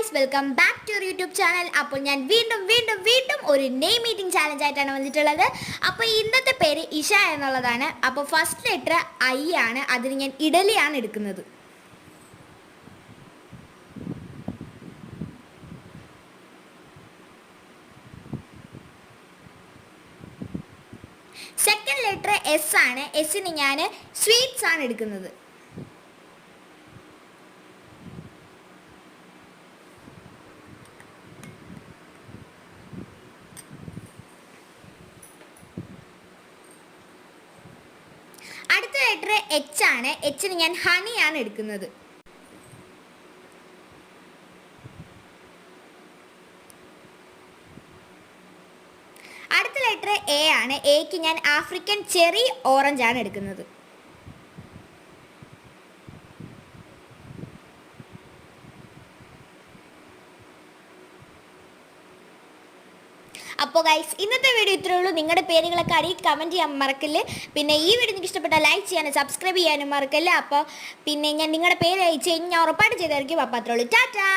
Guys, welcome back to your YouTube channel. അപ്പോൾ ഞാൻ വീണ്ടും വീണ്ടും വീണ്ടും ഒരു നെയിം മീറ്റിംഗ് ചാലഞ്ച് ആയിട്ടാണ് വന്നിട്ടുള്ളത്. അപ്പോൾ ഇന്നത്തെ പേര് ഇഷ എന്നുള്ളതാണ്. അപ്പോൾ ഫസ്റ്റ് ലെറ്റർ ഐ ആണ്, അതിന് ഞാൻ ഇഡലിയാണ് എടുക്കുന്നത്. സെക്കൻഡ് ലെറ്റർ എസ് ആണ്, എസിന് ഞാൻ സ്വീറ്റ്സ് ആണ് എടുക്കുന്നത്. അടുത്ത ലെറ്റർ എച്ച് ആണ്, എച്ചിന് ഞാൻ ഹണിയാണ് എടുക്കുന്നത്. അടുത്ത ലെറ്റർ എ ആണ്, എക്ക് ഞാൻ ആഫ്രിക്കൻ ചെറി ഓറഞ്ച് ആണ് എടുക്കുന്നത്. അപ്പോൾ ഗൈസ്, ഇന്നത്തെ വീഡിയോ ഇത്രയേ ഉള്ളൂ. നിങ്ങളുടെ പേരുകളൊക്കെ അടിയിൽ കമൻറ്റ് ചെയ്യാൻ മറക്കല്ലേ. പിന്നെ ഈ വീഡിയോ നിങ്ങൾക്ക് ഇഷ്ടപ്പെട്ടാൽ ലൈക്ക് ചെയ്യാനും സബ്സ്ക്രൈബ് ചെയ്യാനും മറക്കല്ലേ. അപ്പോൾ പിന്നെ ഞാൻ നിങ്ങളുടെ പേര് അയച്ചു കഴിഞ്ഞാൽ ഞാൻ ഉറപ്പായിട്ട് ചെയ്തായിരിക്കും. അപ്പോൾ അത്രേ ഉള്ളൂ. ടാറ്റാ.